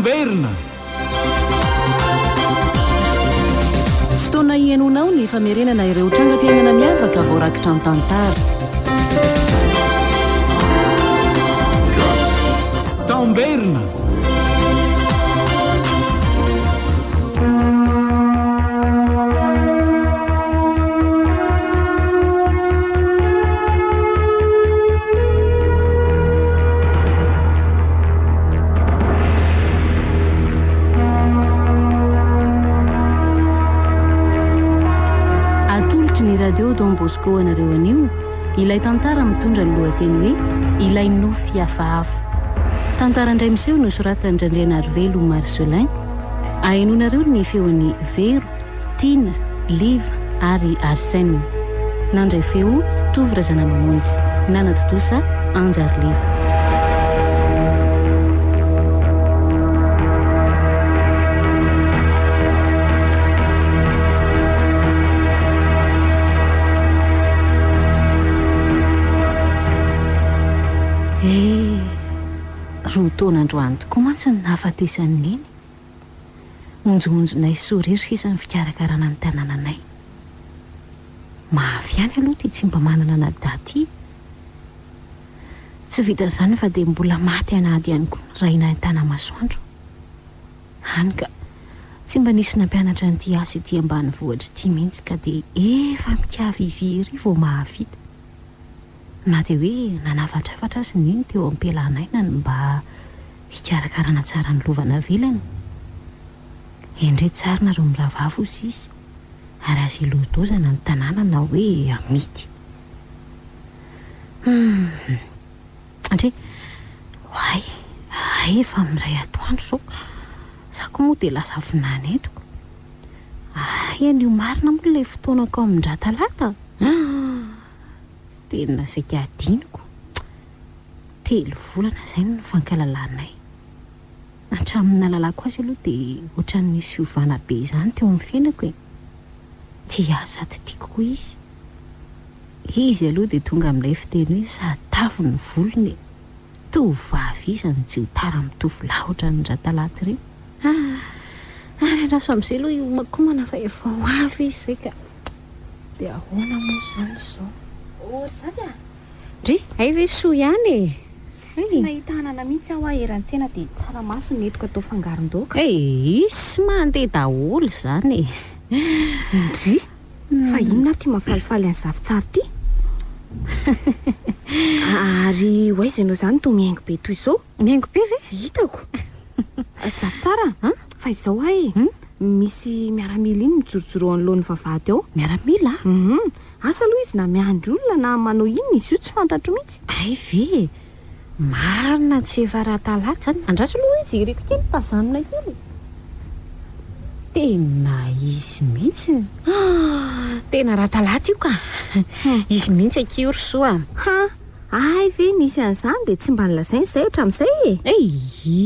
taomberina. Fotoana ianonao ny famerenana ireo trangam-piainana miavaka voarakitra ny tantara. Taomberina. Radio Don Bosco anareo anio ilay tantara mitondra ny lohateny hoe ilay nofy hafahafa. Tantara indray miseho no soratan'ny Ndrendrena Arvelo Marcelin. Ahenonareo ny feon'ny Vero, Tina, Liva ary Arsène. Nandray feo Tovy Razana Mamonjy, Nana Totosa, Anjary Liva. Roa taonandroany tokoa mantsy ny nahafatesan'ny eny. Onjonjonay sorery sisa ny fikarakarana ny tanànanay. Mafy ihany aloha ty tsy mba manana na daty. Tsy vitan'izany fa dia mbola maty anady ihany koa raina tana masoandro. Hany ka tsy mba nisy nampianatra n'ity asa ity ambany vohatra ity mihitsy ka dia efa mikavivy vao mahavita. Na dia hoe nanavatrafatra sy niny teo ampelanay na mba hikarakarana tsara ny lovana velany. Endre tsara na roa miravavo izy ary azy ilodozana ny tanàna na hoe amity. Andre hoay efa miray atoandro zao zako moa dia lasa vinany etoko. Anio marina moa ilay fotoanako amindra talata. Tena saika adiniko 3 volana izay no fankalalànay. Hatramin'ny nalalako azy aloha dia ohatran'ny nisy fiovana be izany teo amin'ny fiainako e. Tia sady tiako koa izy. Izy aloha dia tonga amin'ilay fiteny hoe sadavo ny volony. Tovavy izany tsy ho tara mitovy laotra ny ratalata ireny. Ary raso amin'izay aloha iomako manafa efa ho avy izy izay ka dia ahoana moa izany izao. Zany a? Dry, ay ve soa ihany e? Tsy nahita hanana mihitsy aho eran-tsena dia tsaramaso ny entiko atao fangaron-daoka. Isy mandeha daholo izany e. Dry, fa inona ty mahafalifaly any zavitsara ty? Ary hoaiza ianao izany toa mihaingo be toy izao? Mihaingo be ve? Hitako. Zavitsara? Fa izao ahy misy miaramila iny mijorojoro anoloan'ny vavahady ao. Miaramila? Asa aloha izy na miandry olona na manao inona izy io tsy fantatro mihitsy. Ay ve, marina tsy efa raha-talata zany. Andraso aloha izy ireko kely tazanona kely. Tena izy mihitsy. Tena raha-talata io ka. Izy mihitsy akiry soa. Ay ve nisy an'izany dia tsy mba nilazainy izay hatramin'izay e.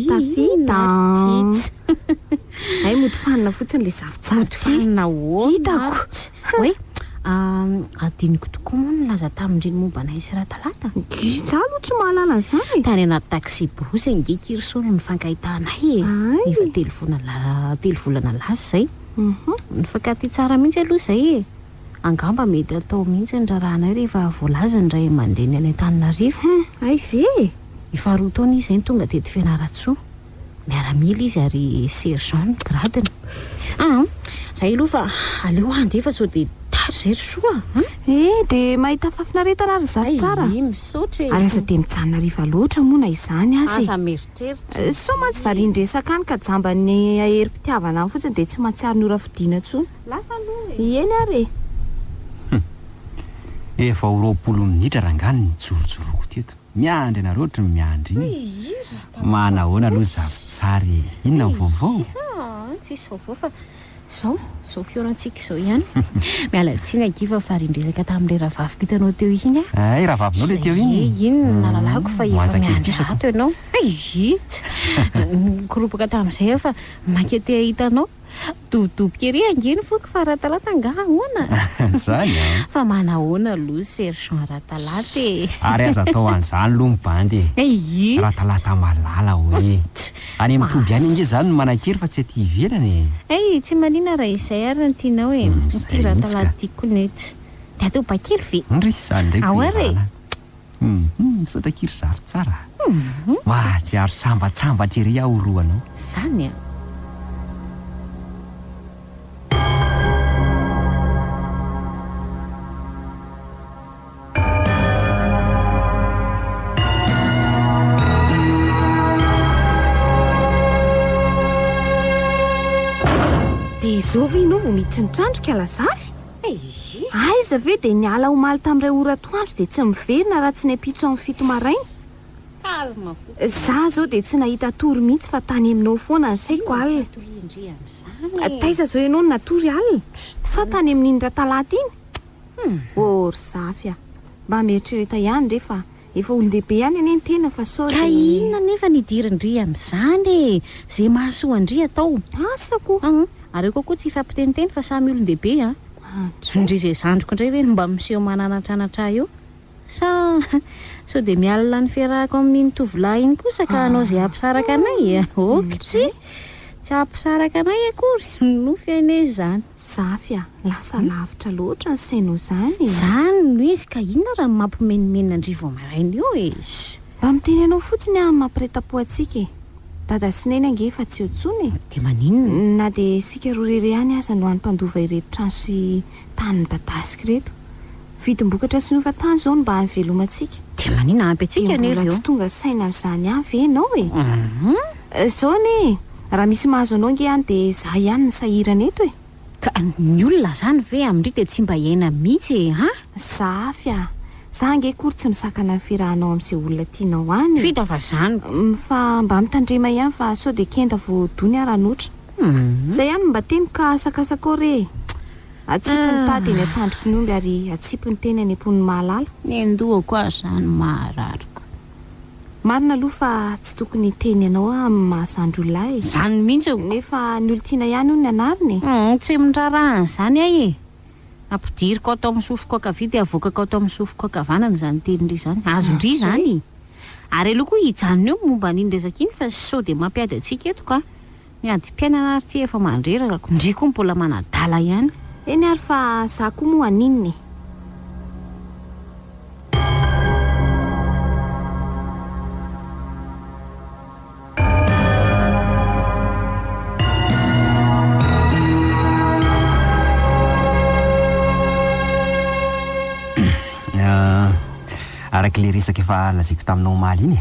Tafita. Ay mody fanina fotsiny ilay zavitsara ty. Fanina hoana. Hitako. Hoe adiniko tokoa moa ny laza tamin-dreny momba anay isy raha-talata. Iza aloha tsy mahalala an'izany. Tany anaty taxi brosy angeky iry no nifankahitanay e. Efa 3 volana lasa izay. Nifankaty tsara mihitsy aloha izay e. Angamba mety atao mihitsy ny rahanay rehefa voalaza ny ray aman-dreny any Antananarivo. Ay ve? Efa 2 taona izy izay tonga teto Fianaratsoa. Miaramila izy ary sergent gradiny. Izay aloha fa aleo andefa sao dia tary izay ry soa. Dia mahita fafinaretana ary zavitsara. Misaotra ary aza dia mijanona riva loatra moa na izany azy. Asa mieritreritra. So mantsy varindresaka any ka jamba ny aherim-pitiavana fotsiny dia tsy mahatsiaro ny ora fidiana intsony. Lasa aloha e. Eny ary. Efa 20 minitra rangany ny jorojoroko teto. Miandry anareo ohatry ny miandry iny. Manahoana aloha zavitsara. Inona ny vaovao? Tsisy vaovao fa zao fiorantsika izao ihany. Miala tsiny agiva farindresaka tamin'ilay rahavaviko hitanao teo iny a. Ay, rahavavinao ilay teo iny. Iny nalalako fa efa miandry ato ianao. Itsy. Koropaka tamin'izay fa mankety hitanao Dodobokery angeny foko fa rahatalata nga ahoana Zany a fa manahoana aloha sergent rahatalata e ary aza atao an'izany loha mibandy rahatalata malala hoe any amin'ny toby any inge zany no manan-kery fa tsy aty ivelany tsy manina raha izay ary ny tianao e ty rahatalata tiako nety de atao bakery ve ndrisy zany ndraiky ahoary misaotakiry zary tsara mahatsiaro sambatsambatra ery aho roanao zany a zao ve ianao vao miditsy nitrandrika lazafy aiza ve dia niala ho maly tamin'iray oratoandro dia tsy miverina raha tsy niampitso amin'ny fito maraina za zao dia tsy nahita tory mihitsy fa tany aminao foana ny saiko alina taiza zao ianao no natory alina sa tany amin'iny rahatalata iny ry zafy a mba mieritreretra ihany rehefa efa olon-dehibe ihany ane ny tena fa sao ka inona nefa nidirindry amin'izany e zay mahasoa andry atao asako areo kokoa tsy fampiteniteny fa samy olon-dehibe a ndry zay zandriko indray ve no mba miseho mananatranatra eo sa sao dia mialina ny fiarahako amin'iny tovolahy iny kosa ka anao zay ampisaraka anay ok tsy ampisaraka anay akory no fiainay zany zafy a lasa lavitra loatra ny sainao zany zany no izy ka inona raha mampimenimenina andry vao maraina eo e mba miteny anao fotsiny a mampireta-po atsika e dada sy neny ange efa tsy otsony dia maninona na dia sika roa rery ihany aza no hanym-pandova ireto trano sy tany midadasika reto vidim-bokatra sy nova tany zao no mba hanyvelomantsika dia maninona ampy atsika mbola tsy tonga saina amin'izany ihany ve ianao e zao ne raha misy mahazo anao nge ihany dia za ihany ny sahirana eto e ka ny olona zany ve amin'ry dia tsy mba iaina mihitsy e zafy a za nge kory tsy misakana ny firahanao amin'izay olona tianao any vita fa zany fa mba mitandrema ihany fa sao dia kenda voadony aranoatra zay ihany mba teny ka asakasakao re atsipy ny tady eny atandriko ny omby ary atsipy ny teny any ampon'ny mahalala ny andoha koa zany maharariko marina aloha fa tsy tokony teny ianao amin'ny mahasandro olona e zany mihitsy nefa ny olo-tiana ihany ho ny anariny tsy mindrarahany zany ahy e ampidiriko atao amin'ny sofiko akavia dia avokako atao amin'ny sofiko akavanana zany telindry zany azondry zany ary aloha koa hijanona eo momba n'iny resaka iny fa sao dia mampiady atsika eto ka ny adi-piainana ary ty efa mandreraka ndry koa mbola manadala ihany eny ary fa za koa moa aninony araka le resaka efa lazaiko taminao maly iny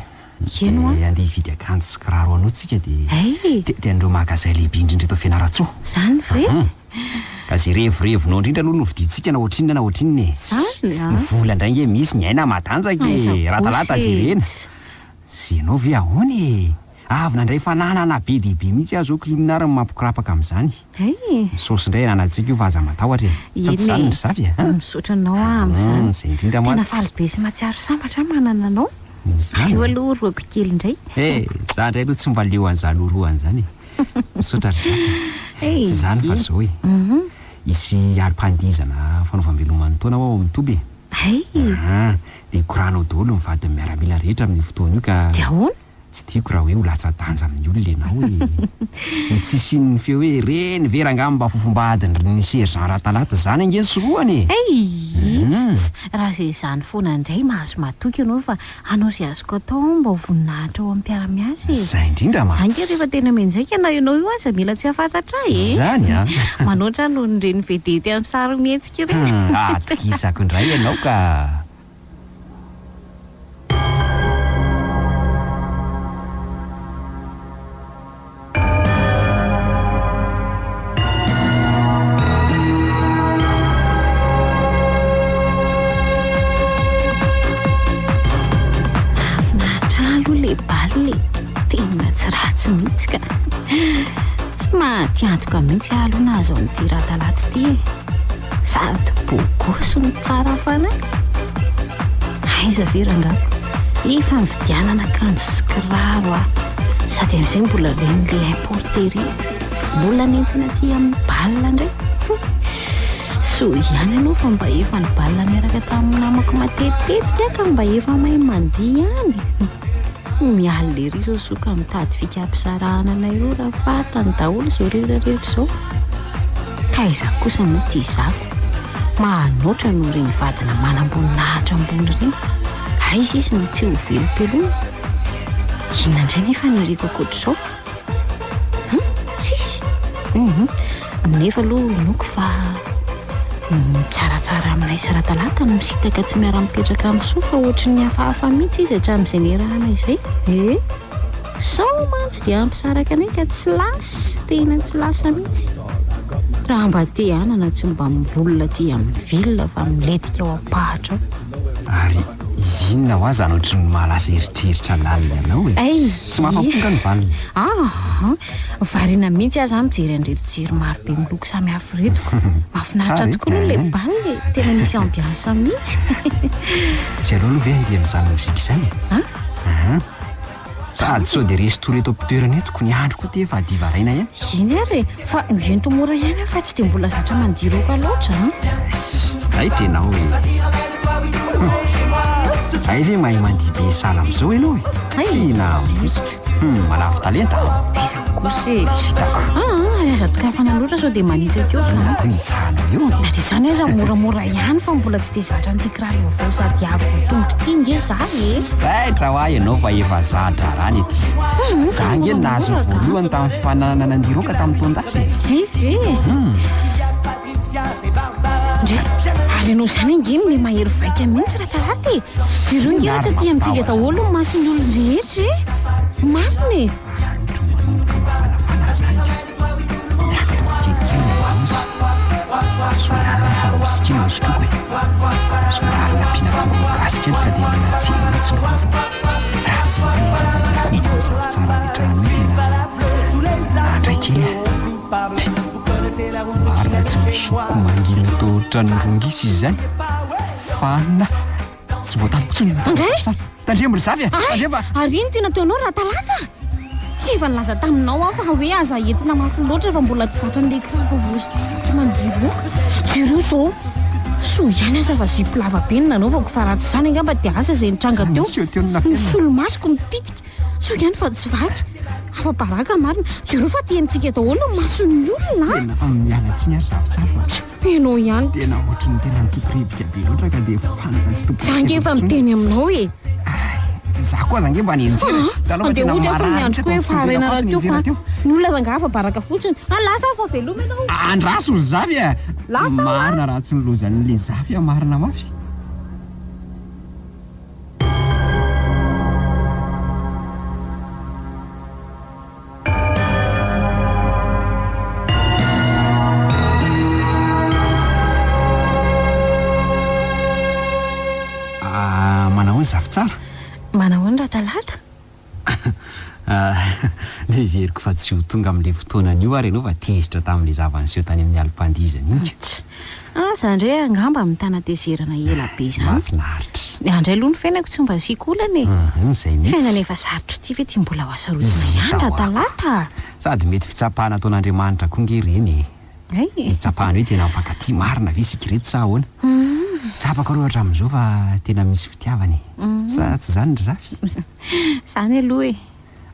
eno andeha hividy akanjo sy kiraro anao tsika dia andreo mahakazay lehibe indrindra eto fianaratsoa zany ve ka zay revorevonao indrindra aloha novidintsika na ohatrinona na ohatrinona ny vola indray nge misy ny aina matanjaka rahatalata jerena sy ianao ve ahoana e avy nandray fananana be dehibe mihitsy azo oko inona ary mampikorapaka amin'izany sosy indray nanantsika io fa aza matahotra e tsy zany ny zavy misotranao amin'izany zay indrindra tena falybe sy matsiaro sambatra manana anao io aloha roako kely indray za indray aloha tsy mba leo an'izany oroany zany misaotra ry zany tsy zany fa zao e isy arim-pandizana fanaovam-beloman'ny taona ao amin'ny toby dia koranao daholo mivady ny miaramila rehetra amin'ny fotoana io ka dia ahoana tsy tiako raha hoe ho latsa-danja amin'ny olona ianao e tsisy ny feo hoe reny verangamy mba fofombadiny ny sergent rahatalata zany angeny soroany raha zay zany foana indray mahazo matoky ianao fa anao zay azoko atao mba ho voninahitra ao amin'ny mpiara-miasa zay indrindra ma zany ke rehefa tena menjaika na ianao io aza mila tsy hafantatra zany manoatra no nyreny vedety amin'ny sary mihetsika ireny atokisako indray ianao ka tsy mahatiantoka mihitsy alohana azo amin'ity rahatalaty ity sady bogoso ny tsara fanay aiza verangako efa mividianana akanjo sy kiraro sady amin'izay mbola ren'le importerie mbola nentina ty amin'ny balina indray so ihany ianao fa mba efa ny balina niaraka tamin'ny namako matetetika ka mba efa mahay mandia ihany mialy le ry zao soka mitady fikam-pisarahana anay ro raha fatany daholo izao rehetrarehetra izao ka izaho kosa moa tia zako mahanoatra no reny vadina manamboninaahitra ambony reny aizy izy no tsy ho velom-pelona inona indray nefa nyriko akoatra izao sisy nefa aloha noko fa tsaratsara aminay sy ratalata no misitaka tsy miara-mipetraka amin'ny soa fa ohatry ny hafahafa mihitsy izy hatramin'izay nirahana izay sao mantsy dia ampisaraka anay ka tsy lasa tena tsy lasa mihitsy raha mba te anana tsy mba mibolona ty amin'ny vilona fa miletika ao am-pahatra ary izy inona ho azy anohatry ny mahalasa eritreritra lalina anao tsy mahafaponga ny valina variana mihitsy aza mijery andreto jiro marobe miloko samy hafa retoko mahafinaritra tokoa aloha le baly tena misy ambiansa mihitsy tsy aloha aloha ve andeha mizaly mozika izany sady sao dia resy toreto am-pitoerana etoko ny andro koa te efa adivaraina ihany iny ary fa ento mora ihany fa tsy dia mbola zatra mandiroka loatra tsy daitra ianao ay ve mahay mandia be sala amin'izao ianao tsy namotsy malafo talenta aizako kosa azatokafana loatra sao dia manitsaka eo ko nitsahana eo na dia izany aza moramora ihany fa mbola tsy dia zatra nyty kiraro vaovao sady avo tongotra ty nge zahy daitra ho ahy ianao fa efa zatra rany ety za nge nazo voalohany tamin'ny fifananana nandiroka tamin'ny tondasy ve ary anao izany angeny le mahery vaika mihitsy raha talaty ireo nge rehetra ty amintsika daholo ny masiny olon-drehetra mariny soarana fa misikina misotroko soarana mpinatongo gasika ka dia minatsely mihitsy ny vovony raha tsy kombanizavy tsara rehetrana hoe tena andray kely marina tsy misoko mangina tao ohatrany rongisa izy zany fanina tsy voatanitsony tandrembory zavy ary iny tena taonao raha talata efa nilaza taminao aho fa hoe aza entina mafy loatra fa mbola tsy zatra nleky fafavozy tsy zatra mandiroka jireo zao so ihany aza fa zipolava be ny nanaovako fa raha tsy izany angamba dia asa izay nitranga teo ny solomasoko mipitika so ihany fa tsy vaky afa-baraka marina jireo fa tiantsika daholo ny mason'ny olona tena miala tsy ny ary zavitsara enao ihany tena ohatry ny tena nitotorevika be loatra ka dia fanaka sy tompo zange efa miteny aminao za koa zange mba nenjera andeha ohatra fa miandro koa hoe farena raha teo fa ny olona zanga afa-baraka fotsiny lasa fa veloma ianao andraso ny zavy marina raha tsy nilozan'le zavy marina mafy manao ny zavy tsara manao ny raha talata le veriko fa tsy ho tonga amin'le fotoanan'io ary ianao fa tezitra tamin'le zavanyseho tany amin'ny alim-pandizana intsy zandray angamba mitana tezerana ela be izany mahafinaritra andray aloha ny fiainako tsy mba sikolany zay mihitsy fiainana efa sarotro ty ve ty mbola ho asarotona ihany raha talata sady mety fitsapahana ataon'Andriamanitra koa nge reny itsapahana hoe tena mifankaty marina ve sika reto sa ahoana tsapaka ro ohatra amin'izao fa tena misy fitiavany sa tsy zany ry zavy zany aloha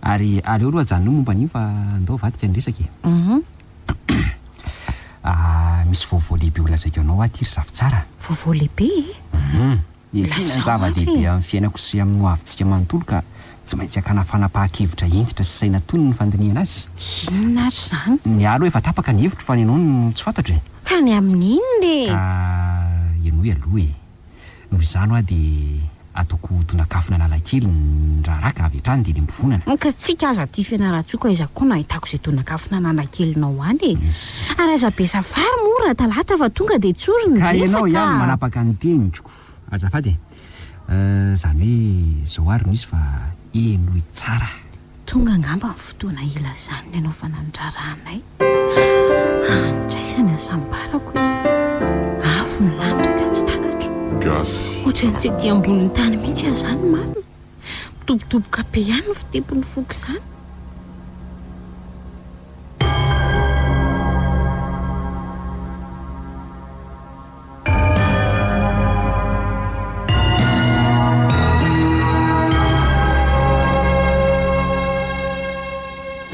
ary aleo aloha ajanonao momba an'io fa andao vadika nyresaka misy vaovao lehibe ho lazaiko anao aty ry zavy tsara vaovao lehibe etrina ny zava-dehibe amin'ny fiainako sy amin'ny hoavintsika manontolo ka tsy maintsy hakana fanapahan-kevitra entitra sy saina tony ny fandiniana azy inona ary zany ny alo efa tapaka ny hevitro fa ny anao no tsy fantatra ka ny amin'iny le ianao aloha noho izany ho a dia ataoko tonakafona lalakely ny raha raka avy hatrany dia ny mbovonana ka tsika aza ty fianaratsoka iza koa nahitako izay tonakafona lalakelyinao any ary aza be safary moa raha talata fa tonga dia tsory ny ka ianao ihany manapaka ny tenitroko azafady zany hoe zao ary misy fa enoy tsara tonga angamba ny fotoana ila zany ny anao fa nandraranay andraisany asambarako avo ny lanitra ka tsy takatro ohatra ny tsy dia ambonin'ny tany mihitsy azany marina mitobotoboka be ihany ny fitepony foko izany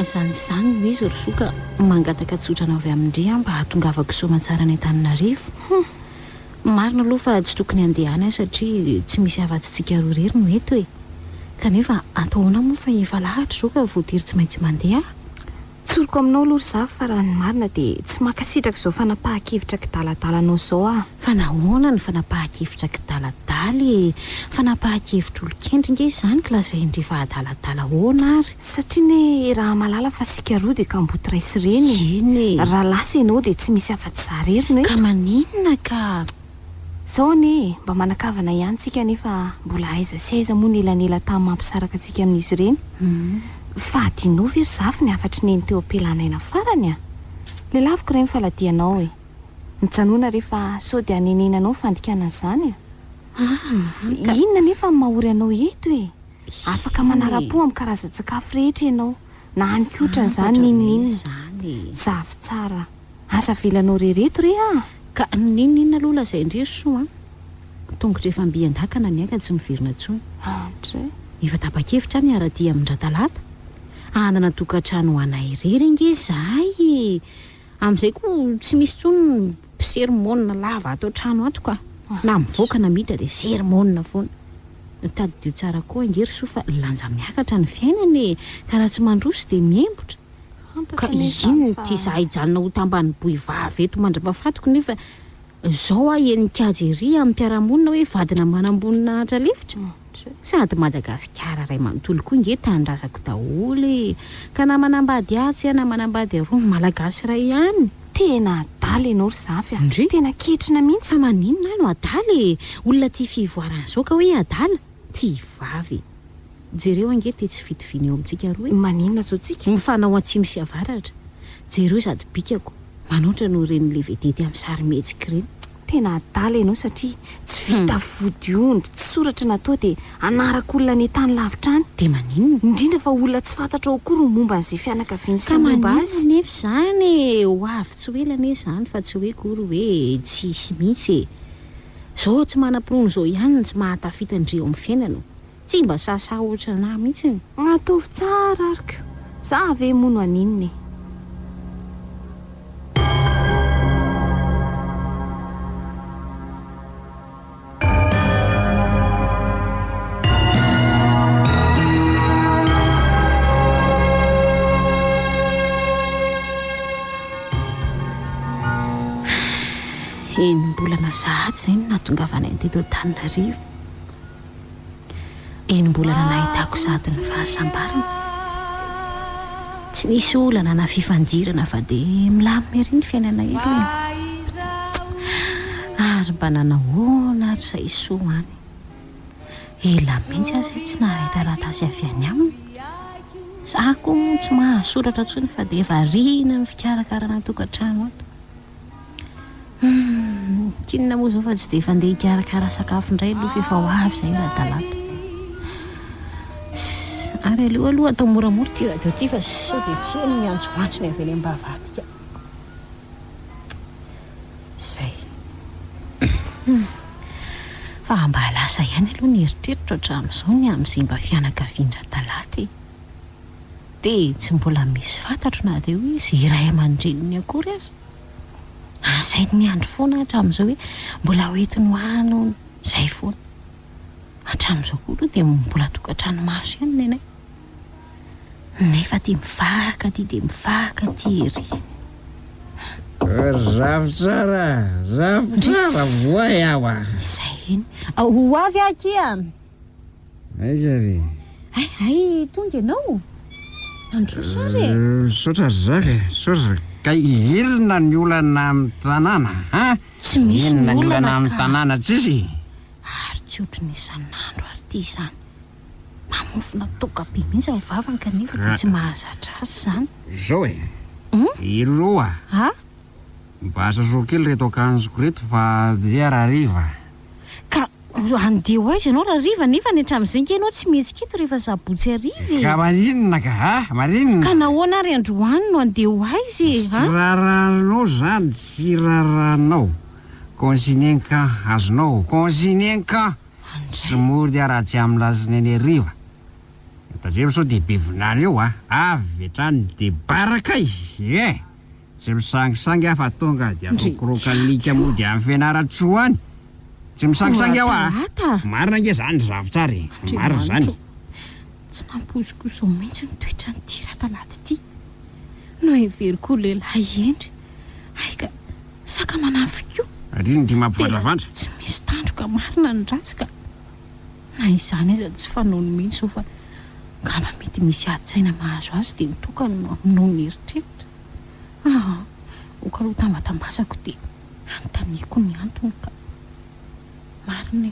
Zany izy rosoka mangataka tsotrana avy amindria mba hatongavako somatsara ny Antananarivo. Marina aloha fa tsy tokony andehana satria tsy misy afatsitsika roa rery no eto e. Kanefa ataona moa fa efa lahatra zao ka voatery tsy maintsy mandeha. Tsoroko aminao aloha zafy fa raha ny marina dia tsy makasitraka izao fanapahan-kevitra kidaladalanao izao ah. Fa nahoana ny fanapahan-kevitra kidaladaly? Fanapahan-kevitra olon-kendringa izy zany ka lazay rehefa adaladala hoana ary. Satria ne raha malala fa sika roa dia kamboty raisy reny. Eny raha lasa ianao dia tsy misy afa-tsy zarerino e. Ka maninona ka? Zao ne mba manakavana ihany tsika nefa mbola aiza sy aiza moa nelanela tamin'ny mampisaraka antsika amin'izy ireny. Fa adinao very zafy ny afatry neny teo am-pelanaina farany a. Lelaviko iray mifaladianao e. Nitsanoana rehefa sao dia hanenenanao fandikana izany a. Inona nefa mahory anao eto e? Afaka manara-po amin'ny karazan-tsakafo rehetra ianao na hanikotra izany ninninona. Zavy tsara. Asa velanao rereto re a. Ka ninninona aloha lazay indrery soa tongotra efa mbian-dakana ny aka tsy miverina intsony. Efa tapa-kevitra ny ara-dia amin-dratalata. Anana tokantrano anay irery inge zahay. Amin'izay koa tsy misy tsony sermonina lava atao trano ato ka. Na mivoaka na miditra dia sermonina foana. Tadidio tsara koa ingery soa fa lanja miakatra ny fiainany ka raha tsy mandroso dia miembotra. Ka ino ty zahay janona ho tambany bohivavy eto mandra-pafatoko nefa zao enikajy ery amin'ny mpiaramonina hoe vadina manambonina hatralefitra. Sady Madagasikara ray manontolo koa inge tanindrazako daholo ka na manambady atsy na manambady roa malagasy ray ihany. Tena adaly ianao ry zafy a. Tena ketrina mihitsy. Fa maninona no adaly? Olona tia fivoaran'izao ka hoe adala tia vavy. Jereo ange te tsy fitoviny eo amintsika roa. Maninona zao tsika? Mifanao atsimo sy avaratra. Jereo sady bikako manoatra no reny le vedety amin'ny sary mihetsika ireny. Tena adaly ianao satria tsy vita vodiondry tsy soratra natao dia anarak'olona ny tany lavitra any. Dia maninona? Indrindra fa olona tsy fantatra ao akory momba an'izay fianakaviany sy momba azy. Ka maninona nefa izany ho avy tsy hoe lane izany fa tsy hoe kory hoe tsisy mihitsy e. Zao tsy manam-porono zao ihany tsy mahatafitandreo amin'ny fiainana. Tsy mba sasa ohatra na mihitsy. Atovy tsara ariko. Za ve mono aninona e. Enim-bolana zahaty izay no nahatongavana ny teto Antananarivo. Enim-bolana nahitako sady ny fahasambarana. Tsy nisy olana na fifandirana fa dia milamina ery ny fiainana eto e. Ary mba nanahoana ary izay soa any. Ela mihitsy azy tsy nahita rahatasy avy any aminy. Za koa moa tsy mahasoratra intsony fa dia efa riana ny fikarakarana tokantrano ato. Kinona moa zao fa tsy dia efa andeha hikarakara sakafo indray aloha efa ho avy izay rahatalata. Ary aloha atao moramora ty radio ty fa sao dia tsy eny miantsoantsony avy eny am-bavadika. Zay. Fa mba lasa ihany aloha ny eritreritra hatramin'izao ny amin'izay mba fianakavian-dratalata. Dia tsy mbola misy fantatro na dia hoe izay iray aman-dreniny akory azy. Zay ny andro foana hatramin'izao hoe mbola hoentiny hoano izay foana. Hatramin'izao koa aloha dia mbola tokantrano maso ihany nenay. Nefa tia mivaka ty dia mivaka ty ery. Zavitsara voay aho a. Izay iny. Ho avy akia. Aika ry. Ay tonga ianao. Andro sary. Sotra zaka sotra. Ka irina ny olana amin'ny tanàna ha? Tsy misy olana ny olana amin'ny tanàna tsisy. Ary tsy ohatry ny isan'andro ary ty izany. Mamofona tokabe mihitsy ny vavany kanefa dia tsy mahazatra azy izany. Zao e. Iroa. Ha? Mba asa soa kely reto akanjoko reto fa dia rahariva. Ka andeha ho aiza ianao rahariva nefa ny hatramin'izay nge ianao tsy mihetsikito rehefa sabotsy hariva e. Ka marinona ka ha? Marinona. Ka nahoana ary androany no andeha ho aiza e. Tsy raranao zany tsy raranao. Konsinenka azonao konsinenka. Tsy mory dia raha tsy amin'ny lasiny eny hariva. zareo sao de bevinareo avy etrany de baraka izy tsy misangisangy aho fa tonga de arokorokaalika mody amin'ny fianaratroa any tsy misangisangy aho marina nge zany zavitsary marina zany tsy nampozokozo mihitsy nitoetra nyty ratalaty ty no everiko lehilahy endry aika saka manafiko riny de mampivandravandra tsy misy tandroka marina ny ratsy ka na izany iza tsy fanony mihitsy so fa ngamba mety misy adi-tsaina mahazo azy de mitokany noho ny eritreritra okaloha tambatambasako de anontaniko ny antony ka marina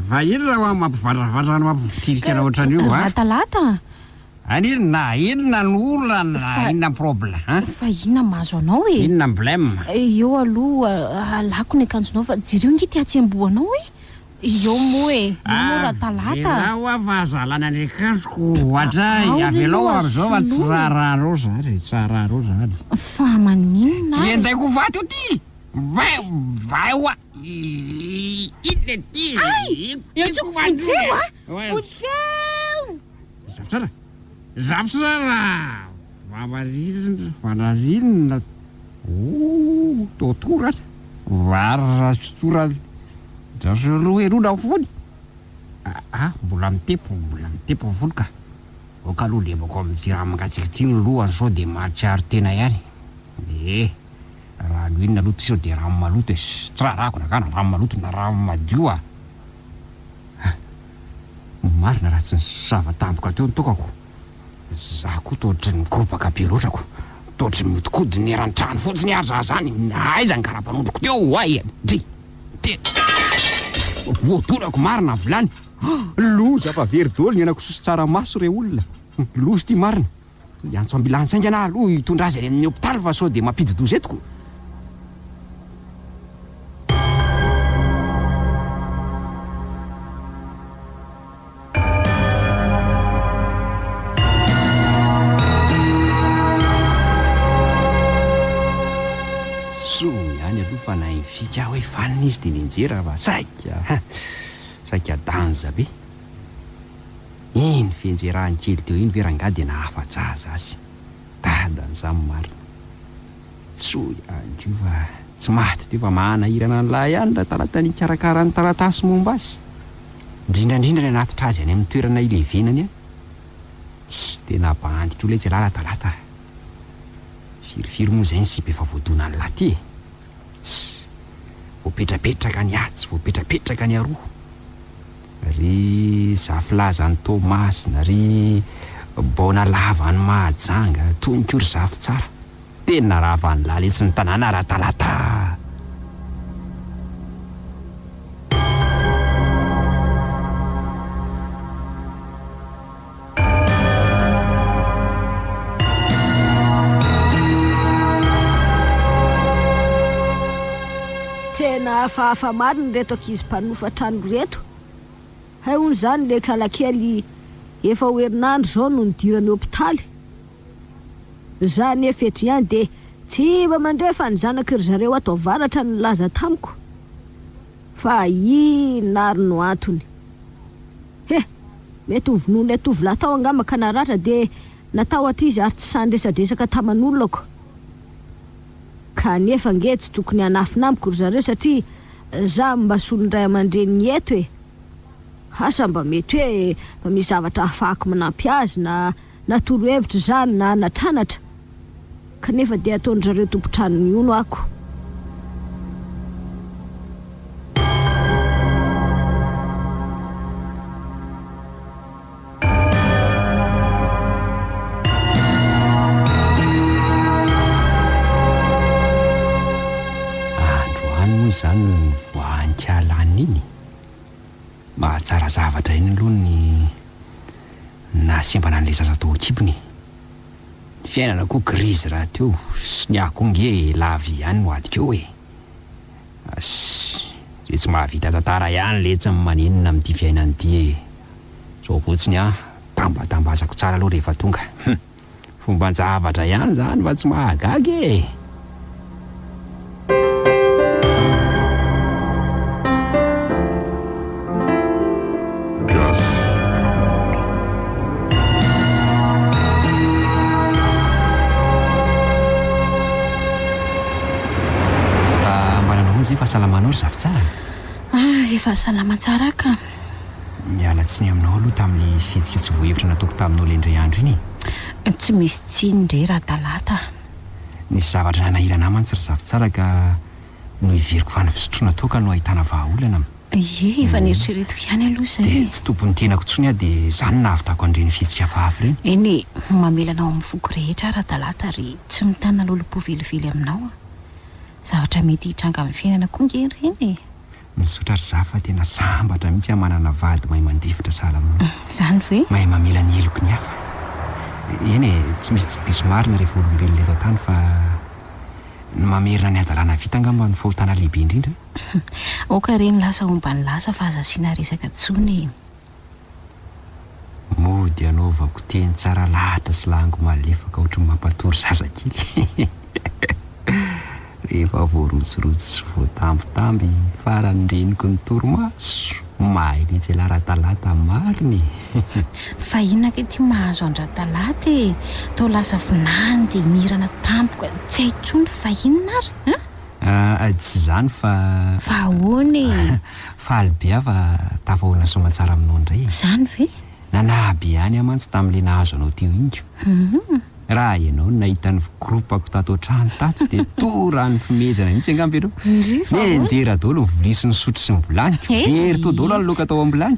va iny raha mampivandravandra no mampitirikana ohatran'io latalata aniny na inona ny olana inona problème fa inona mahazo anao inona problème eo aloha alako ny akanjonao fa jereo nge ty atsemboanao eo moa ino ratalata raha avazalana ny akanjoko ohatra avy alao am'izao fa tsararao zany fa maninona endaiko vaty o ty vai oa iny ty etsoko fotseo fotseo zavitsara vanarinina totora varra tsotora aloha erona fony mbola mitepo fony ka oka aloha lebako amin'ty raha mangatsiky ty ny lohany sao de mahatsiaro tena ihany raha lo inona aloha ty sao de raha maloto tsy raha rahako nakana raha maloto na raha madio marina raha tsy ny savatampoka teo nytokako za koa tohatry ny koropaka be loatrako tohatry mitikodiny eran-trano fotsiny ary za zany aiza ny karapanondroko teo de voatorako marina volany loza fa veridolo ny anako sosy tsara maso re olona lozy ty marina antso ambilany saingy ana aloha hitondra azy any amin'ny hôpitaly fa sao de mampidy dozetiko fa na ifika hoe fanina izy de ninjera fa saika danja be iny fienjerahany kely teo iny verangah de nahafajaza azy dadan'izany marina so ihany fa tsy maty teo fa mahanahirana ny lahy ihany ratalata ny karakara ny taratasy momba azy indrindrandrindra ny anatitra azy any amin'ny toerana ilevenany tsy tena banditra olo etsy latalata firy moa zay ny sy be fa voadona ny laty voapetrapetraka ny atsy voapetrapetraka ny aroa ry zafilaza ny Tomasina ry baona lava ny Mahajanga tonikory zafy tsara tena raha avany laletsy ny tanàna ratalata tena hafahafa mariny reto ankizy mpanofa trano reto hay hono zany le kalakely efa hoerinandro zao no nidirany hôpitaly zany efa eto ihany de tsy mba mandrefa ny zanaky ry zareo atao varatra ny laza tamiko fa ina ary no antony mety hovonoana tovolahy tao angamba ka naratra de natao atrizy ary tsy sandresadresaka taman'olonako ka nefa nge tsy tokony hanafinamiko ry zareo satria za mba solondray aman-dreny eto asa mba mety hoe mba misy zavatra hafahako manampy azy na toro-hevitra zany na natranatra kanefa de ataony zareo tompontranony io no ako zany ny voahankialana iny mahatsara zavatra iny aloha ny nasembana an'ilay zaza tao akipony ny fiainana koa grizy raha teo sy ny ako nge lavy ihany no adikeo zay tsy mahavita tantara ihany le tsy manenina amin'ity fiainana ity zao fotsiny tambatambazako tsara aloha rehefa tonga fomban-javatra ihany zany fa tsy mahagagy fahasalamanao ry zavitsara? Efa salama tsara ka. Miala tsiny aminao aloha tamin'le fihetsika tsy voahevitra nataoko taminao lendray andro iny. Tsy misy tsindre raha talata. Nisy zavatra nanahirana mantsy ry zavitsara ka no iveriko fa nyfisotroana toka no ahitana vahaolana. Efa nieritrereto ihany aloha Dia izay. tsy tompony tenako tsony aho dia izany nahavitako andreny fihetsika vavy reny. Eny mamelana ao amin'ny foko rehetra raha talata ary tsy mitana lolopo velively aminao. Zavatra mety hitranga amin'ny fiainana koa nge ireny. Misotra ry zafa tena sambatra mihitsy manana vady mahay mandrivotra salama. Izany ve? Mahay mamela ny eloko ny hafa. Eny tsy misy tsy diso marina rehefa olombelona eto an-tany fa mamerina ny adalàna vita angamba ny fahotana lehibe indrindra. Oka reny lasa ombany lasa fa azasiana resaka tsony. Mody anaovako teny tsara lahatra sy lahango malefaka ohatry ny mampatory zazakely. Rehefa voarotsorotsy sy voatambitamby farany reniko ny torimaso mahay letsy lara-talata mariny. Fa inona ke ty mahazo andra-talata e? Tao lasa vinany dia mirana tampoka tsy hay tsony fa inona ary? Tsy izany fa ahoana e? faly be aho fa tafahoana somatsara aminao indray. Izany ve? Nanahabe ihany aho mantsy tamin'le nahazo anao teo injo. Raha ianao no nahita ny gropako tato an-trano tato dia tora ny fimezana mihitsy angamba ianao. Enjera daholo ny volisy ny sotro sy ny volaniko. Very to daholo ny loka tao am-bilany.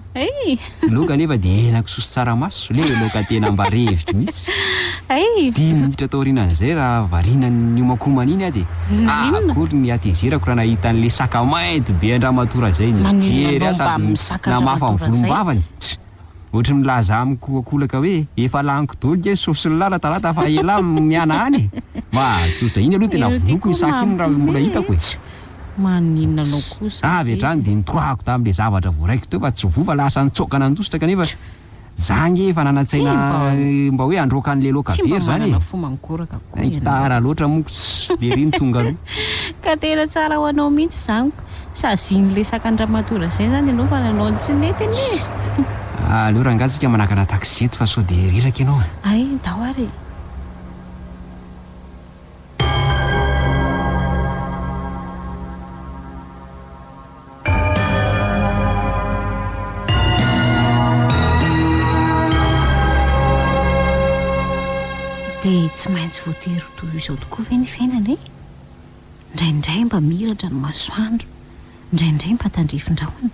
Loka nefa dia enako soso tsaramaso. Le loka tena mba revitry mihitsy. 10 minitra tao aorianan'izay raha variana ny omakomana iny aho dia akory ny atezerako raha nahita n'le sakamainty be Andramatoa izay nijery aho sady namafa ny volombavany. Ohatry milaza amiko akolaka hoe efa laniko daholo nge sosy ny lara talata fa ela miana any. Mahazoso iny aloha tena vonoko ny saky iny raha mbola hitako e. Maninona anao kosa? Avy hatrany dia nitrohako tamin'le zavatra voaraiko teo fa tsy voa lasa nitsokana andositra kanefa za nge efa nanantsaina mba hoe androaka an'le loka very zany e. Fo mankoraka koa. Hitara loatra monko tsy be riny tonga aloha. Ka tena tsara ho anao mihitsy izany. Sazian'le sak'Andramatoa izay zany ianao fa nanao ny tsy netiny e. Aleo rangatsika manakana taxi eto fa sao dia riraka ianao. Dao ary. Dia tsy maintsy voatery toy izao tokoa ve ny fiainana e? Indraindray mba miratra ny masoandro, indraindray mba tandrifin-drahona.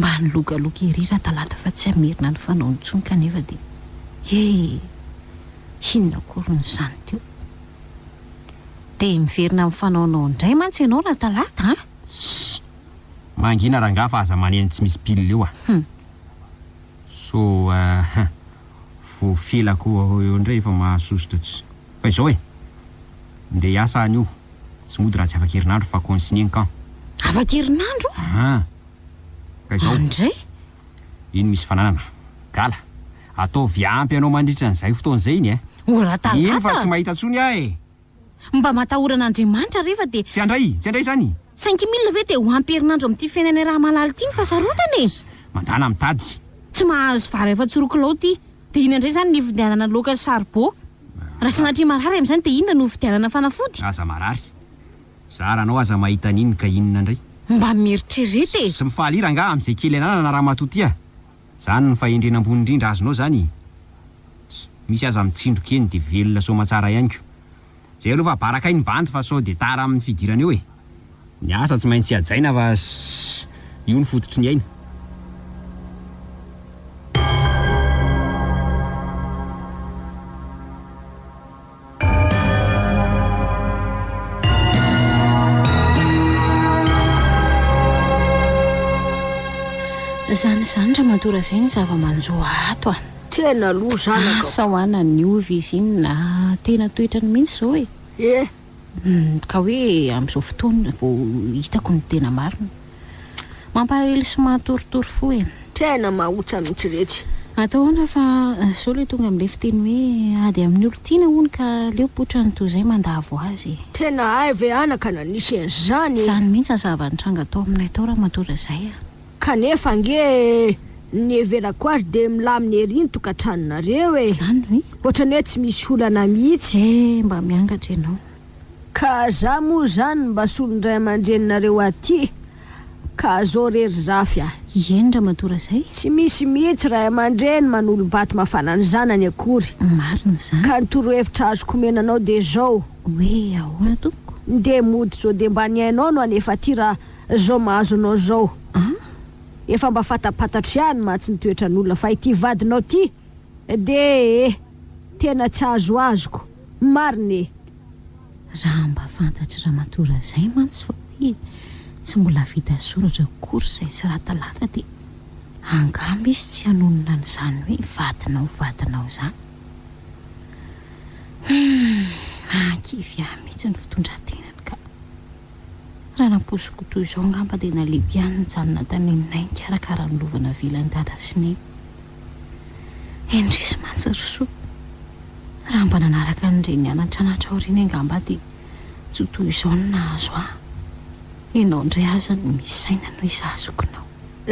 Mba nylokaloka ery raha talata fa tsy hamerina ny fanao ntsony kanefa dia inona kory nyzany teo. Dia miverina amin'ny fanaonao indray mantsy ianao raha talata Mangina rangaha fa aza maneno tsy misy pilina eo so voafelako eo indray efa mahasosotra tsy fa izao ndeha hiasa anio tsy mody raha tsy afaka herinandro fa consigné ny camp. Afaka herinandro? Ka izao andray iny misy fananana gala atao viampy anao mandritra n'izay fotoan'izay iny ora talata iny fa tsy mahita tsony aho mba matahorana Andriamanitra rehefa dia tsy andray zany 5,000 ve dia ho ampy herinandro amin'ity fiainana raha malala ity ny fasarotany mandana mitady tsy mahazo vary efa tsorokilao ty dia iny indray zany ny fidianana loka sarbo raha sanatria marary amin'izany dia inona no fidianana fanafody aza marary zaranao aza mahita n'iny ka inona indray mba mieritrerety sy mifaly rangaha amin'izay kely anana raha matotia zany ny fahendrena ambony indrindra azonao zany misy aza mitsindroka eny dia velona somatsara ihany ko zay aloha fa baraka iny bandy fa sao dia tara amin'ny fidirana eo ny asa tsy maintsy ajaina fa io ny fototry ny aina. Zany Andramatoa izay ny zava-manjo ato tena aloha zanaka sahoana ny ovy izy iny na tena toetrany mihitsy izao ka hoe amin'izao fotoana vao hitako ny tena marina mampalahelo sy mahatoritory fo tena mahotsa mihitsy rehetra ataona fa sao le tonga amin'ilay fiteny hoe ady amin'ny olo tiana hono ka leo potra ny toy izay mandavo azy tena ay ve anaka na nisy an'izany izany mihitsy azava-nitranga tao aminay tao raha Matoa izay kanefa nge ny everako azy dia milaminy ery ny tokantranonareo zany hoe ohatrany hoe tsy misy olana mihitsy mba miangatra ianao ka za moa zany mba solondray aman-dreninareo aty ka zao rery zafy ah. Endra matora zay? Tsy misy mihitsy ray aman-dreny manolo-bato mafana ny zanany akory. Marina zany. Ka nitoro-hevitra azo komenanao de zao. Hoe ahoana tompoko? De mody zao de mba niainao no anefa ty raha zao mahazo anao zao. Efa mba fatapatatry ihany mahatsy nitoetra n'olona fa ity vadinao ty de tena tsy azoazoko. Mariny raha mba fantatry raha matora zay mantsy fa hoe tsy mbola vita soratra kory zay sy raha talata de angamba izy tsy hanonona n'izany hoe vadinao zany. Ankivy ahy mihitsy ny fitondran-tenany ka raha namposiko toy izao ngamba de naleby ihany ny janona tany aminay nikarakara ny lovana vilany dada sy neny. Endrisy mantsy ry soa raha mba nanaraka n'ireny anatranatra aoriana angamba de tsy toy izao no nahazo ahy. Ianao ndray azany misy saina no izahazokonao.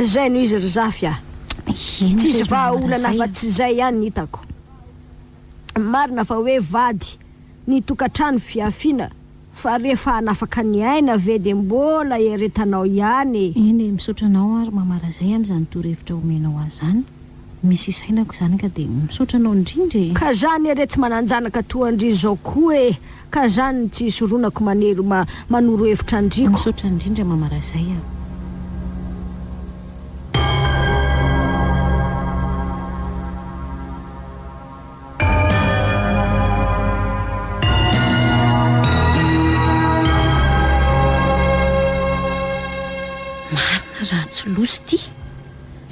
zay no izy ry zafy ah. Tsisy vahaolana fa tsy zay ihany hitako. Marina fa hoe vady ny tokantrano fiafiana fa rehefa hanafaka ny aina ve de mbola eretanao ihany. Eny misotranao ary mamara zay amin'izany toro-hevitra omenao azy zany. Misy sainako zany ka de misotranao indrindra. Ka zany ere tsy mananjanaka toandry zao koa e. Ka zany tsy soronako manelo manoro hevitra andriko. Misotra indrindra mamara zay ah. Marina raha tsy losy ty.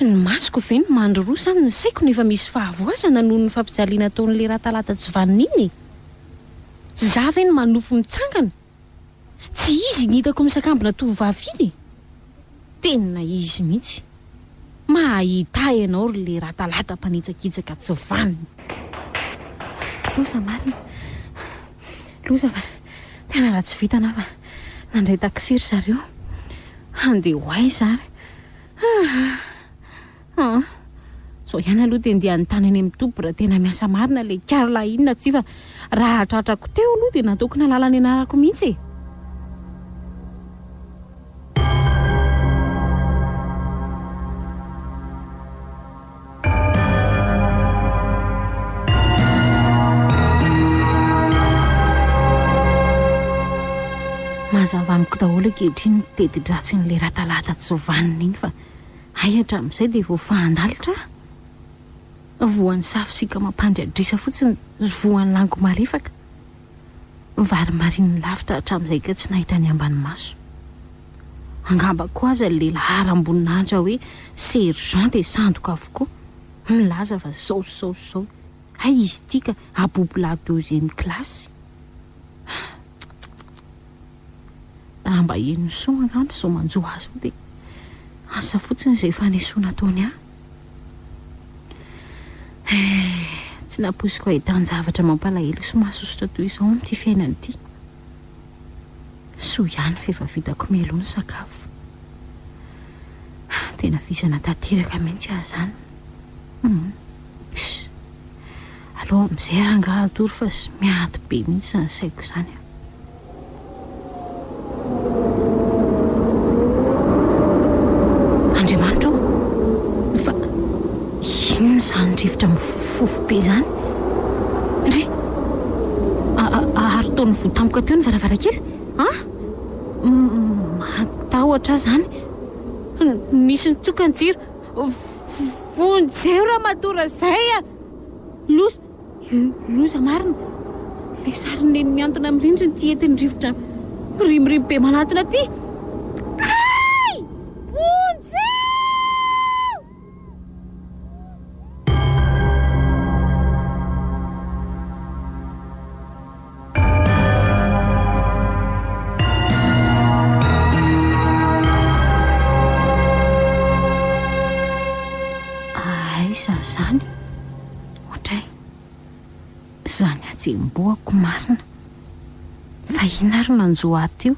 Ny masoko ve no mandro rosany ny saiko nefa misy fahavoazana noho ny fampijaliana ataon'le raha talata tsy vaniny. Za ve no manofo mitsangana? Tsy izy ny hitako misakambina tovovavy iny. Tena izy mihitsy. Mahita ianao ry le raha talata mpanitsakitsaka tsy vaniny. Loza Marina. Loza fa tena raha tsy vita na fa nandray taksiry zareo. Andeha ho aiza ary. So ihany aloha dia andeha anytany any amin'ny tompy raha tena miasa marina le Karla inona tsy fa raha tratrako teo aloha dia nataoko nalala ny anarako mihitsy. Mazava amiko daholo ankehitriny tedi-dratsy n'le raha talata tsy vaniny iny fa ay hatramin'izay dia vao fahandalitra. Voan'ny safisika mampandradrisa fotsiny voan'ny lango marefaka. Vary marin'ny lavitra hatramin'izay ka tsy nahita ny ambany maso. Angamba koa aza le lahara amboninahitra hoe sergent dia sandoka avokoa. Milaza fa zao. Ay izy tika abobola deuxième classe. Raha mba eno soa angamba zao manjoa azy dia asa fotsiny izay fanesoana ataony ahy. Tsy naposiko ahitàn-javatra mampalahelo sy mahasosotra toy izao amin'ity fiainana ity. Soa ihany fefa vitako mialoha ny sakafo. Tena visana tanteraka mihitsy ahy zany. Allo amin'izay rangahy atory fa miady be mihitsy ny saiko izany. Andriamanitra fa inona izany rivotra mifofo be izany? Ry ary taon'ny votampoka teo ny varavarakely? Matahotra zany. Misy nitsoka ny jiro. Vonjeo raha matora zay a. Loza Marina. Le sariny miantona amin'ny rindriny ty entin'ny rivotra rimorimo be manatona ty. Zany ohatray zany ajemboako Marina fa ina ary nanjoa aty io.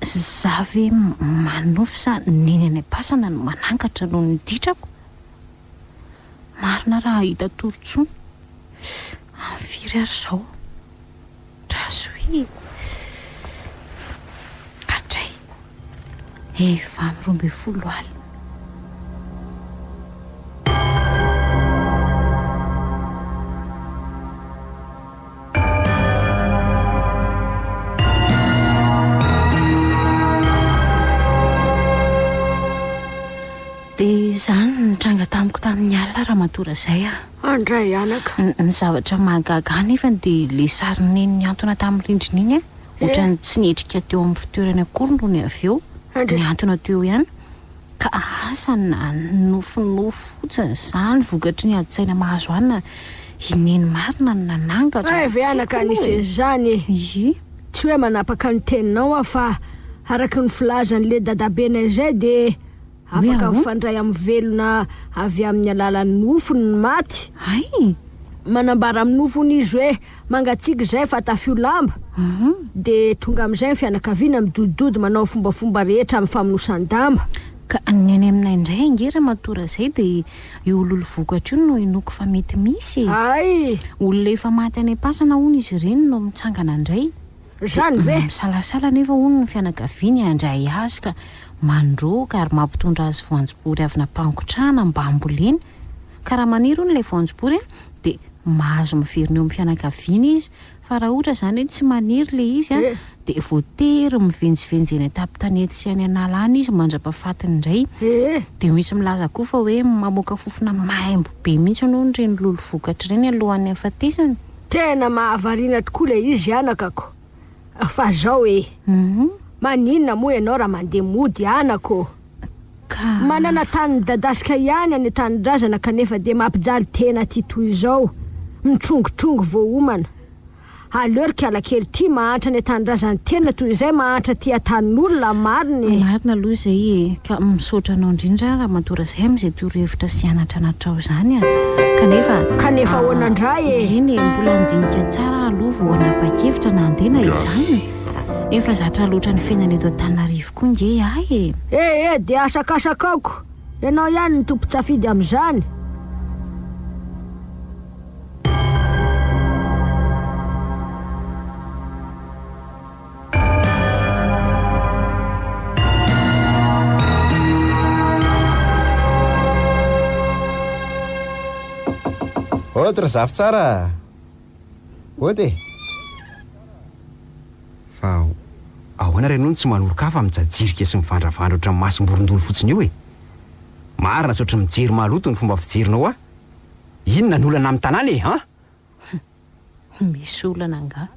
Za ve manofy sa neny any am-pasana no manangatra no niditrako? Marina raha hita torontsony firy ary zao. Raha azo i atray efa am'roambe folo aly. Dia izany nitranga tamiko tamin'ny alina raha matora izay andray anaka ny zavatra mahagaga nefa dia le sarineny niantona tamin'ny rindrina iny ohatrany tsy nietrika teo amin'ny fitoerany akory no ny avy eo niantona teo ihany ka asa na nofonofo fotsiny izany vokatry ny adi-tsaina mahazo anina ineny marina ny nanangatra ve anaka nisy zany tsy hoe manapaka ny teninao fa araka ny filazan'le dadabenay izay dia afaka mifandray amin'ny velona avy amin'ny alalan'ny nofony ny maty manambara amin'ny nofony izy hoe mangatsiaka izay fa tafio lamba dia tonga amin'izay ny fianakaviana midodidody manao fombafomba rehetra amin'ny famonosan-damba ka ny any aminay indray angera matora izay dia io ololo vokatra io no inoko fa mety misy olona efa maty any am-pasana hono izy ireny no mitsangana indray zany ve misalasala nefa hono ny fianakaviany andray azy ka mandroka ary mampitondra azy voanjobory avy nampangotrahana mba amboleny ka raha maniry hono ilay voanjobory dia mahazo miverina eo amin'ny fianakaviana izy fa raha ohatra izany hoe tsy maniry ilay izy dia voatery mivenjivenjy eny an-tampon-tanety sy any anala any izy mandra-pahafatiny indray dia misy milaza koa fa hoe mamoaka fofona maimbo be mihitsy no reny lolo vokatra ireny alohan'ny afatesany tena mahavariana tokoa ilay izy anakako fa zao maninona moa ianao raha mandeha mody anako manana tany dadasika ihany any tany-drazana kanefa dia mampijaly tena ty toy izao mitrongontrongo voaomana aleorika alakely ty mahantra ny tany-drazany tena toy izay mahantra ty atanin'olona marina aloha izay ka misaotra anao indrindra raha matora izay amin'izay torohevitra sy anatra anatrao izany kanefa hoanandray eny mbola andinika tsara aloha vao anapa-kevitra na andena ijanona efa zatra loatra ny fiainana eto Antananarivo koa nge dia asakasakako ianao ihany ny tompo-tsafidy amin'izany otra zafy tsara ote fa ahoana reno tsy manoroka fa mijajirika sy mivandravandra oatra ny masom-borondolo fotsiny io marina sotra mijery maloto ny fomba fijerinao inona ny olana amin'ny tanàna misy olana anga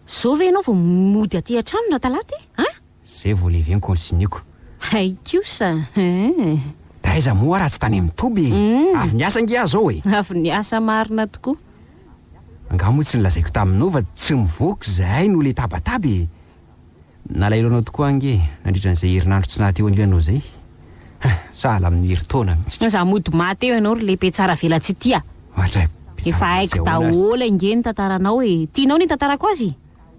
zao ve ianao vao mody aty an-trano na talaty zay vao levy ny konsiniko haikosa taiza moa raha tsy tany amin'ny toby avy niasa ngia zao avy niasa marina tokoa angamo tsy nilazaiko taminao fa tsy mivoaka zahay no le tabataby nalailanao tokoa ange nandritra n'izay herinandro tsy nahateo anilanao zay sahala amin'ny herintaona mihitsy za mody maty eo ianao ry lehibe tsara vela tsy tia efa haiko daholo inge ny tantaranao tianao ny tantarako azy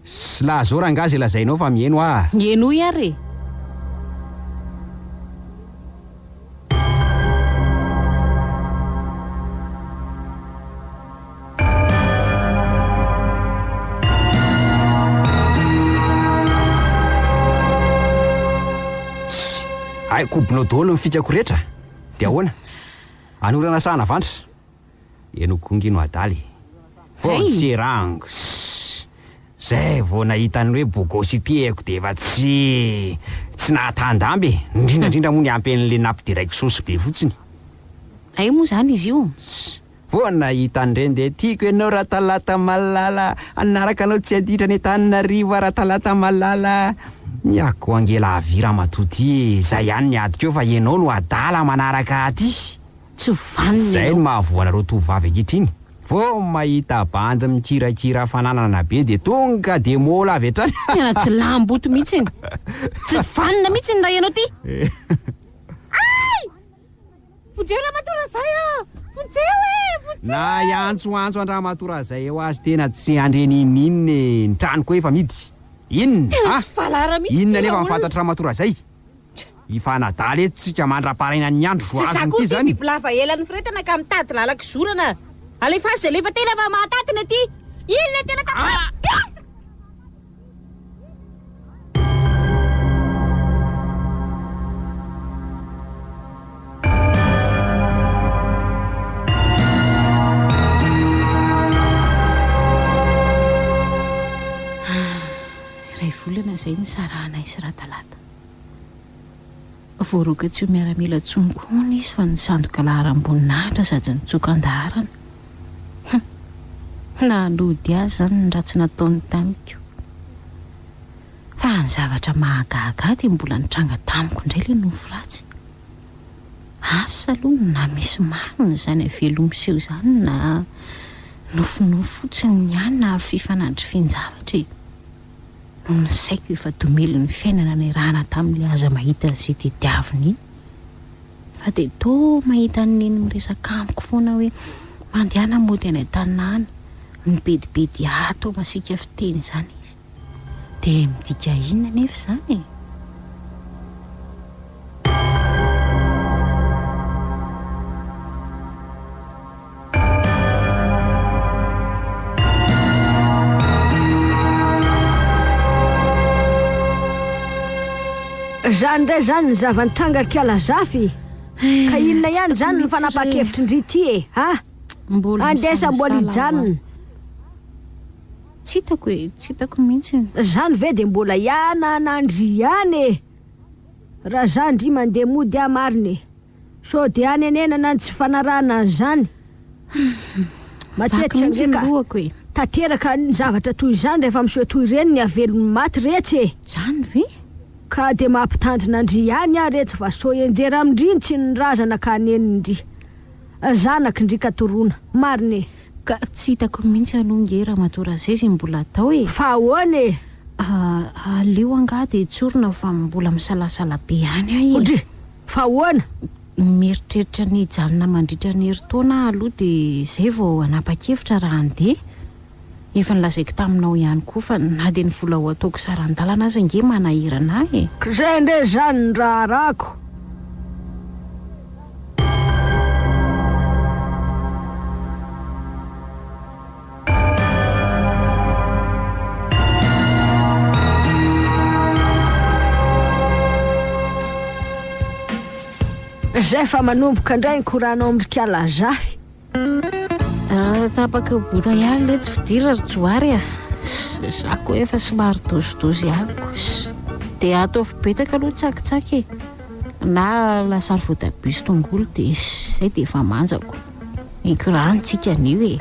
sy laha zao rangazy lazainao fa mieno mieno iary kobinao daholo ny fikako rehetra dia ahoana anorana sahana vantra enokongino adaly vao serango zay vao nahitany hoe bogosity haiko dia efa tsy nahatandamby indrindrandrindra moa ny ampen'le nampidiraiko sosy be fotsiny ay moa zany izy io vao nahitany reny dia tiako ianao raha talata malala anaraka anao tsy aditra ny Antananarivo raha talata malala niako angela avira matoty zay ihany ny adiko eo fa ianao no adala manaraka aty tsy vaniny zay no mahavoanareo tovavy ankehitriny vao mahita bandy mikirakira fananana be dia tonga dia mola avy hatrany tena tsy lamboto mihitsy tsy vanina mihitsy ny raha ianao ty fojeo raha matora zay na iantsoantso andraha matora zay eo azy tena tsy andrenin'inony ny tranoko efa midy inona inona nefa mifantatra raha matora zay ifanadaly etsika mandra-paraina ny andro voazony ty zany bibilava elany firetana ka mitady lalaka zorana alefa azy zay lefa tena fa mahatatina ty Ilay tena ray volana izay ny sarahana isy rahatalata voaroka tsy ho miaramila tsongoana izy fa ny sandoka laharam-boninahitra sady nitsokan-daharana na lody azy zany ny ratsy nataony tamiko fa ny zavatra mahagaga dia mbola nitranga tamiko indray ilay nofo ratsy asa aloha na misy marina izany avelomiseho izany na nofonofo fotsiny ihany na fifanandry finjavatra ny saiko efa domely ny fiainana ny rahana tamin'ilay aza mahita izay tediaviny iny fa dia to mahita niny miresaka amiko foana hoe mandehana mody any an-tanàna mibedibedy ato masika fiteny izany izy dia midika inona nefa izany zany ndray zany ny zavanitranga kialazafy ka inona ihany zany ny fanapa-kevitry ndry ty andesa mbola ijanona tsy hitako mihitsy zany ve dia mbola ihana nandry ihany raha zany ndry mandeha mody amariny so dia any anenana ny tsy fanarana zany matetika ndraika tanteraka ny zavatra toy izany rehefa miseho toy ireny ny avelony maty retsy zany ve ka dia mampitandrina ndry ihany rehetra fa so enjera amindriny tsy nyrazana ka nenindry zanaka ndry katoroana mariny ka tsy hitako mihitsy anongera matora zay zay mbola atao fa ahoany aleo anga dia tsorona fa mbola misalasala be ihany ahy fa ahoana mieritreritra ny janona mandritra ny heritaona aloha dia izay vao anapa-kevitra raha andeha efa nilazaiko taminao ihany koa fa na dia ny vola ho ataoko saran-dalana azy nge manahirana zay ndray zany ny raha rako zay fa manomboka indray ny koranao amindrikiala zafy tapaka bota ihany le tsy fidira ry joary zako efa somary dozidozy ako dia ataovy betsaka aloha tsakitsaky na lasary voatabia sy tongolo dia zay dia efa manjako ikoranotsika anio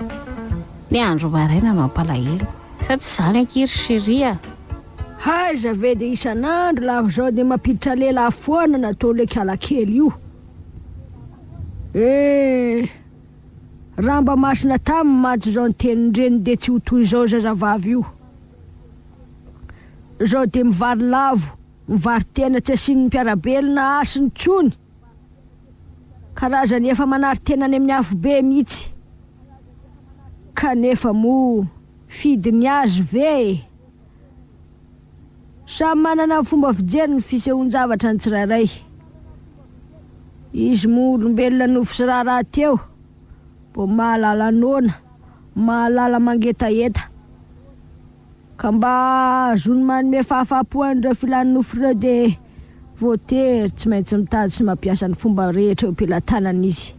ny andro maraina no ampalahelo sa tsy zany ankiry sheria haiza ve dia isan'andro lava zao dia mampiditra lela foana natao le kialakely io raha mba masina taminy maty zao ny teninireny dia tsy ho toy izao zazavavy io zao dia mivary lavo mivary tena tsy asiany mpiarabelona asiny tsony karazany efa manary tenany amin'ny afo be mihitsy kanefa mo fidiny azy ve samy manana fomba fijery ny fisehoan-javatra ny tsirairay izy mo olombelona nofo sy raharaha teo bo mahalala nona mahalala mangetaeta ka mba azony manome fahafapoan'ireo filany nofo ireo dia voatery tsy maintsy mitady sy mampiasa ny fomba rehetra eo ampelantanana izy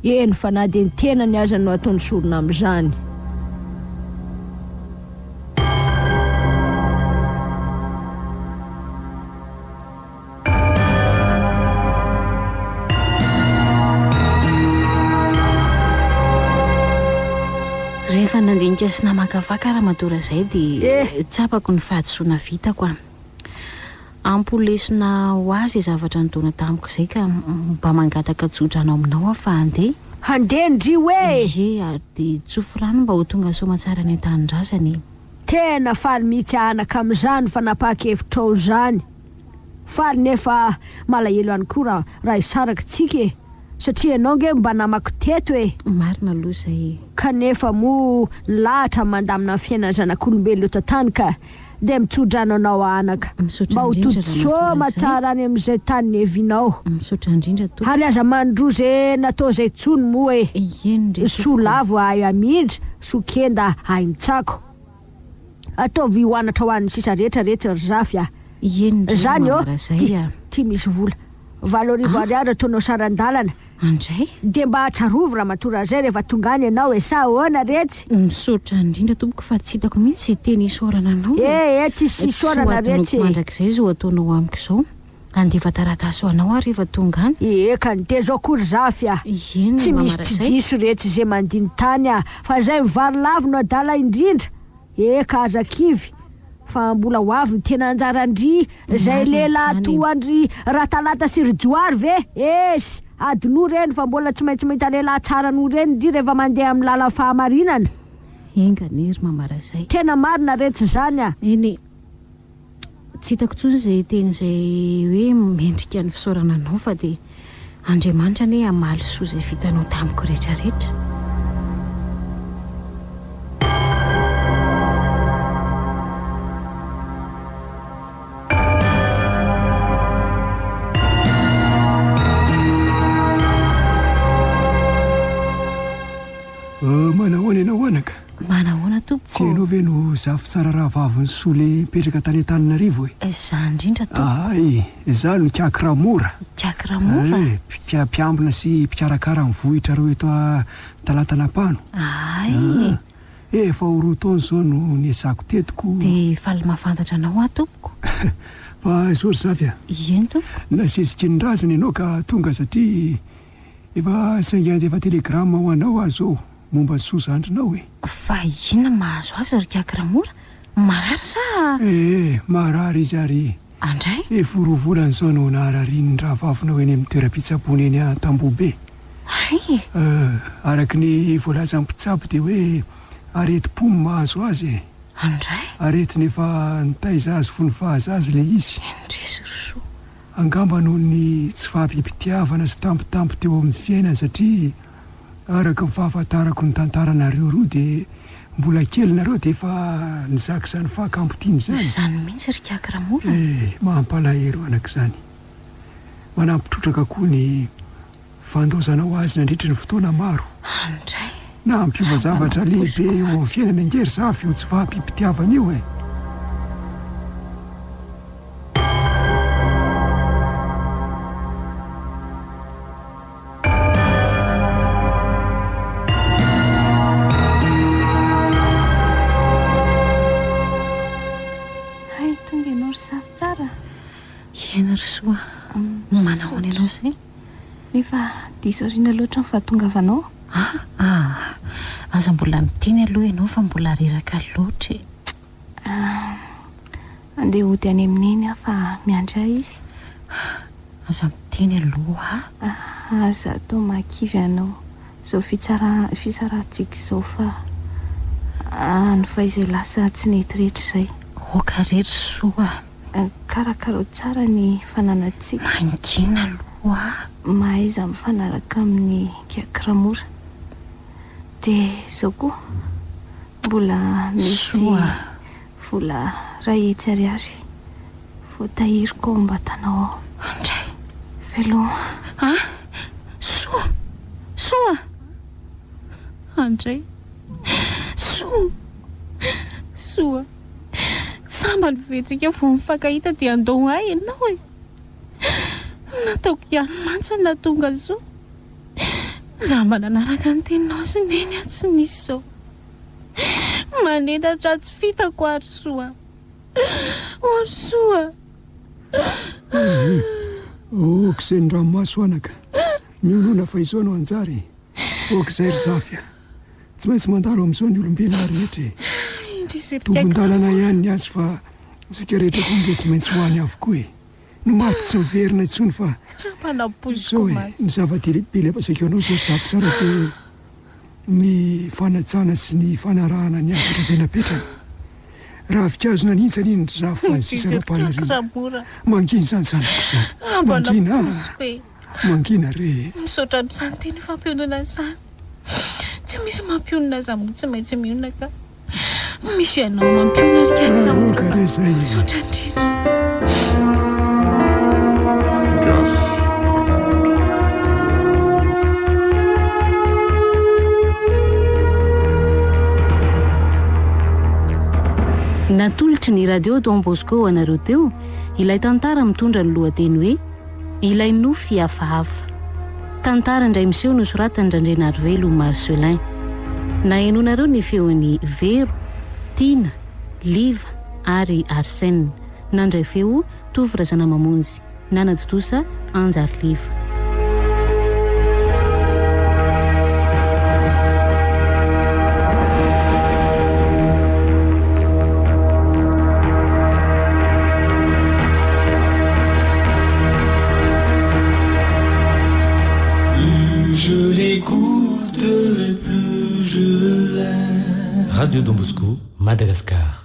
eny fa na dia ny tenany aza no ataony sorona amin'izany rehefa nandinika sy namakavaka raha madora zay dia tsapako ny fahadisoana vitako ampolesina ho azy zavatra nydona tamiko izay ka mba mangataka tsodrano aminao fa handeha ndry hoe dia tsofo rano mba ho tonga somatsara ny an-tanindrazany tena faly mihitsy anaka amin'izany fa napahakevitra ao zany faly nefa malahelo any koa raha isaraka tsika satria anao nge mba namako teto marina aloha zay kanefa mo lahatra mandamina ny fiainana zanak'olombelona eto an-tany ka dia mitsodrano anao anaka mba ho todisoma tsara any amin'izay tany evinao misaotra indrindra to ary aza mandro zay natao izay tsony moa hoe solavo ahy amindra sokenda ahy mitsako ataovy hoanatra ho an'ny sisa rehetrarehetra ry zafy a zany eo ty misy vola 8 ariary ataonao sarandalana andray dia mba hatsarovy raha matora zay rehefa tonga any ianao e sa hoana retsy misaotra indrindra tompoko fa tsy hitako mihitsy zay teny isorana anao tsisy isorana retsy mandrak'izay zao ataonao amiko izao andefa taratasy ho anao ary rehefa tonga any ka nde zao kory zafy a tsy misy tsy diso retsy zay mandiny tany a fa zay mivary lavo no adala indrindra ka azakivy fa mbola ho avy ny tena anjarandry zay lehilahy toandry ratalata sy ryjoary ve esy adino reny fa mbola tsy maintsy mahita lehilahy tsara no reny ndry rehefa mandeha amin'ny lala fahamarinana enganery mamara zay tena marina retsy zany a eny tsy hitako tsony zay teny zay hoe mendrika ny fisaorana anao fa dia Andriamanitra ny amaly soa zay vitanao tamiko rehetrarehetra manahoana ianao anaka manahoana tompoko tsy hainao ve no zafy tsara raha vaviny soa le mipetraka tany an-taninarivo za indrindra ay za no kiakiramora mpiambina sy mpikarakara ny vohitra reo eto talatanapano efa ho roa taona zao no niazako tetiko dia faly mahafantatra anao a tompoko fa zao ry zavy a eny to nasesiky ny razana ianao ka tonga satria efa saingiandy efa telegrama ho anao azy zao momba soa zandrinao fa inona mahazo azy ry kiakiramora marary sa marary izy ary andray eforovolana zao no naharariny raha vavinao eny amin'ny toeram-pitsabony eny a-Tambobe araky ny voalaza mpitsabo dia hoe areti-pomo mahazo azy andray aretiny efa nitaiza azy fony fahazazy le izy ndrisy rosoa angamba noho ny tsy fahampipitiavana sy tampotampo teo amin'ny fiainana satria araka mifahafantarako ny tantaranareo roa dia mbola kely nareo dia efa nizaka izany fahakampotiany zany mihitsy ry kiakiramora mahampalahelo anak'izany manampitrotraka koa ny fandozanao azy nandritra ny fotoana maro andray na ampiova zavatra lehibe eo amin'ny fiainana angery zafy io tsy fahampipitiavana io eny ry soa manahoana ianao zay nefa disoriana loatra ny fahatongavanao aza mbola miteny aloha ianao fa mbola reraka loatra andeha hody any amin'iny fa miandra izy aza miteny aloha aza atao makivy anao zao fisarahantsika izao fa nofa izay lasa tsy nety rehetra izay oka rehetra soa karakaro tsara ny fananantsika mangina aloha mahaiza mifanaraka amin'ny kiakiramora dia zao koa mbola misy vola ray etsy ariary voatahiriko ao mba tanao andray veloha soa andray soa samba ny vetsika vo mifankahita dia andoho ahy ianao nataoko ihany mantsy na tonga zao za mba nanaraka ny teninao sy neny aty tsy misy zao manendratra tsy vitako ary soa okizay ny ranomaso anaka mionona fa izao no anjary okizay ry zafy tsy maintsy mandalo amin'izao ny olombelona rehetra tombon-dalana ihany ny azy fa sika rehetra koa mbe tsy maintsy hoany avokoa no maty tsy miverina intsony fa zao ny zava-dehibe le apasaka anao zao zavy tsara dia ny fanatsana sy ny fanarahana ny afatra izay napetrana raha vikazona nintsany iny ry zafy fa ny sisa nampanarina mangina zany zanako zany mangina re misaotra amin'izany teny fampionana izany tsy misy mampionana za mbola tsy maintsy mionaka misy ianao mampionarika re zay sotrandritra. natolotry ny radio Don Bosco anareo teo ilay tantara mitondra ny lohateny hoe ilay nofy hafahafa. Tantara indray miseho nosoratany Randrena Arvelo Marcelin. Nahenonareo ny feon'ny Vero, Tina, Liva ary Arsène. Nandray feo Tovy Razana Mamonjy, Nanadotosa Anjary Liva. Je l'écoute, plus je l'aime. Radio Don Bosco, Madagascar.